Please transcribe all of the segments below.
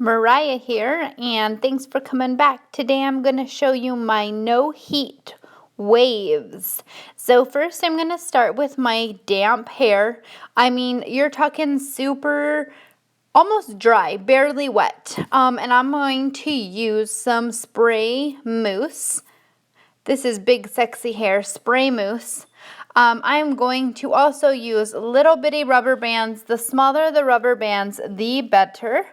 Mariah here, and thanks for coming back. Today I'm going to show you my no heat waves. So first I'm going to start with my damp hair. I mean, you're talking super, almost dry, barely wet. And I'm going to use some spray mousse. This is Big Sexy Hair Spray Mousse. I am going to also use little bitty rubber bands. The smaller the rubber bands, the better.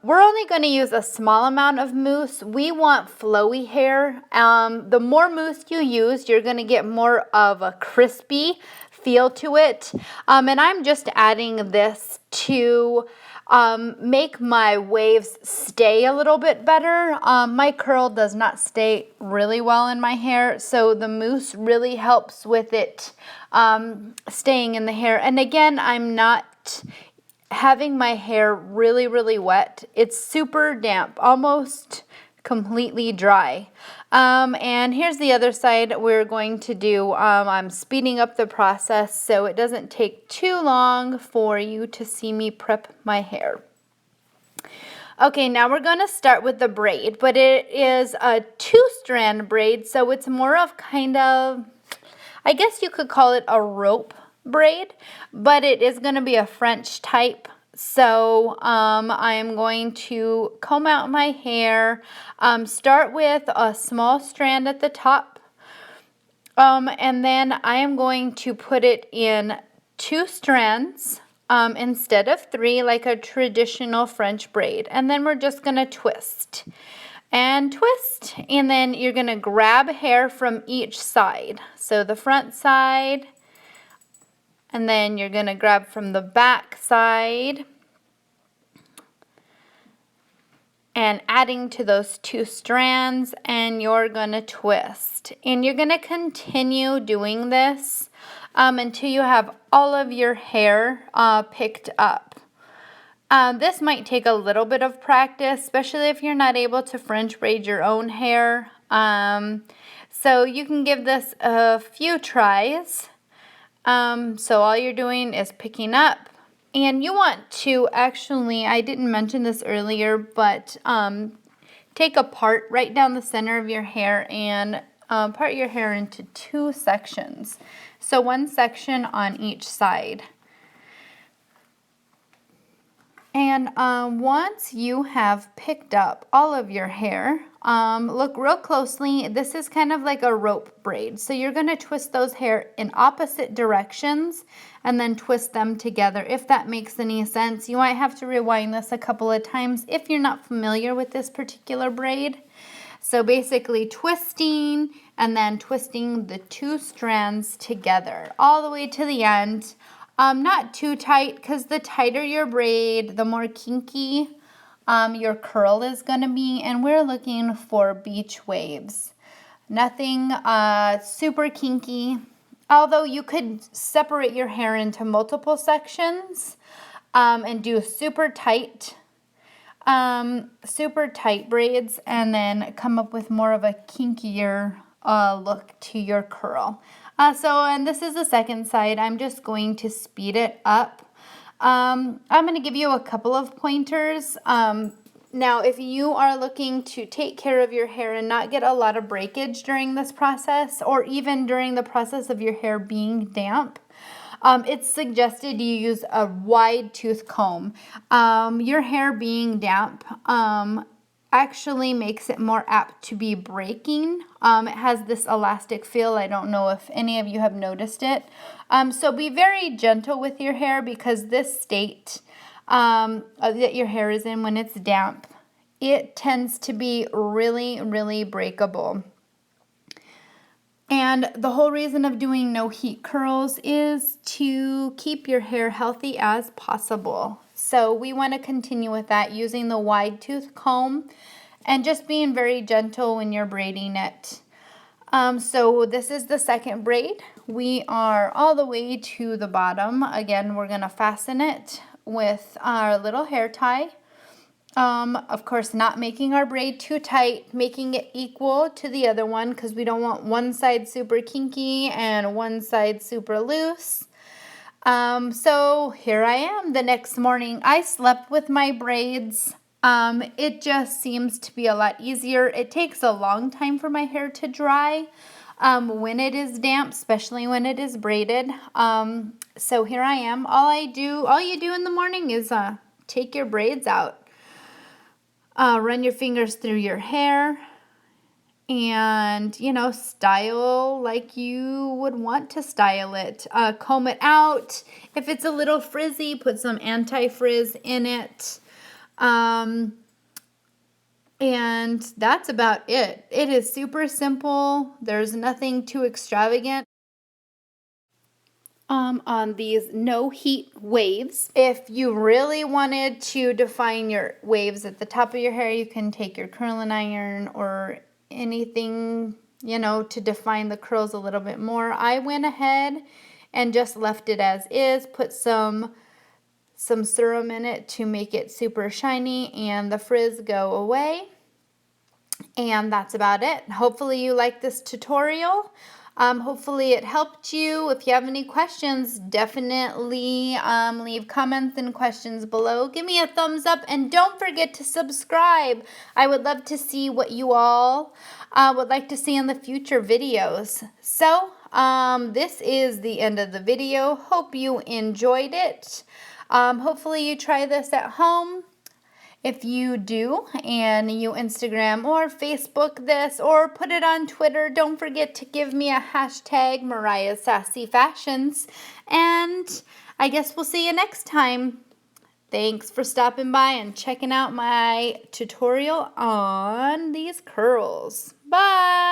We're only going to use a small amount of mousse. We want flowy hair. The more mousse you use, you're going to get more of a crispy feel to it. And I'm just adding this to make my waves stay a little bit better. My curl does not stay really well in my hair, so the mousse really helps with it staying in the hair. And again, I'm not having my hair really wet. It's super damp, almost completely dry. And here's the other side we're going to do. I'm speeding up the process so it doesn't take too long for you to see me prep my hair. Okay, now we're going to start with the braid, but it is a 2-strand braid, so it's more of kind of, I guess you could call it a rope braid, but it is going to be a French type. So I am going to comb out my hair, start with a small strand at the top, and then I am going to put it in 2 strands instead of 3 like a traditional French braid. And then we're just going to twist and twist, and then you're going to grab hair from each side. So the front side, and then you're going to grab from the back side and adding to those 2 strands, and you're going to twist. And you're going to continue doing this until you have all of your hair picked up. This might take a little bit of practice, especially if you're not able to French braid your own hair. So you can give this a few tries. So all you're doing is picking up, and you want to actually, I didn't mention this earlier, but take a part right down the center of your hair and part your hair into 2 sections. So 1 section on each side. And once you have picked up all of your hair, look real closely. This is kind of like a rope braid. So you're going to twist those hair in opposite directions and then twist them together, if that makes any sense. You might have to rewind this a couple of times if you're not familiar with this particular braid. So basically twisting and then twisting the 2 strands together all the way to the end. Not too tight, because the tighter your braid, the more kinky your curl is going to be. And we're looking for beach waves. Nothing super kinky. Although you could separate your hair into multiple sections and do super tight braids, and then come up with more of a kinkier look to your curl. And this is the second side. I'm just going to speed it up. I'm going to give you a couple of pointers. Now, if you are looking to take care of your hair and not get a lot of breakage during this process, or even during the process of your hair being damp, it's suggested you use a wide tooth comb. Your hair being damp actually makes it more apt to be breaking. It has this elastic feel. I don't know if any of you have noticed it. So be very gentle with your hair, because this state that your hair is in when it's damp, it tends to be really breakable. And the whole reason of doing no heat curls is to keep your hair healthy as possible. So we want to continue with that, using the wide tooth comb and just being very gentle when you're braiding it. So this is the second braid. We are all the way to the bottom. Again, we're going to fasten it with our little hair tie. Of course, not making our braid too tight, making it equal to the other one, because we don't want one side super kinky and one side super loose. So here I am the next morning. I slept with my braids It just seems to be a lot easier. It takes a long time for my hair to dry when it is damp, especially when it is braided. So here I am. All you do in the morning is take your braids out, run your fingers through your hair, and, style like you would want to style it. Comb it out. If it's a little frizzy, put some anti-frizz in it. And that's about it. It is super simple. There's nothing too extravagant on these no heat waves. If you really wanted to define your waves at the top of your hair, you can take your curling iron or anything, to define the curls a little bit more. I went ahead and just left it as is, put some serum in it to make it super shiny and the frizz go away. And that's about it. Hopefully you like this tutorial. Hopefully it helped you. If you have any questions, definitely leave comments and questions below. Give me a thumbs up and don't forget to subscribe. I would love to see what you all would like to see in the future videos. So this is the end of the video. Hope you enjoyed it. Hopefully you try this at home. If you do and you Instagram or Facebook this or put it on Twitter, don't forget to give me a hashtag Mariah's Sassy Fashions. And I guess we'll see you next time. Thanks for stopping by and checking out my tutorial on these curls. Bye!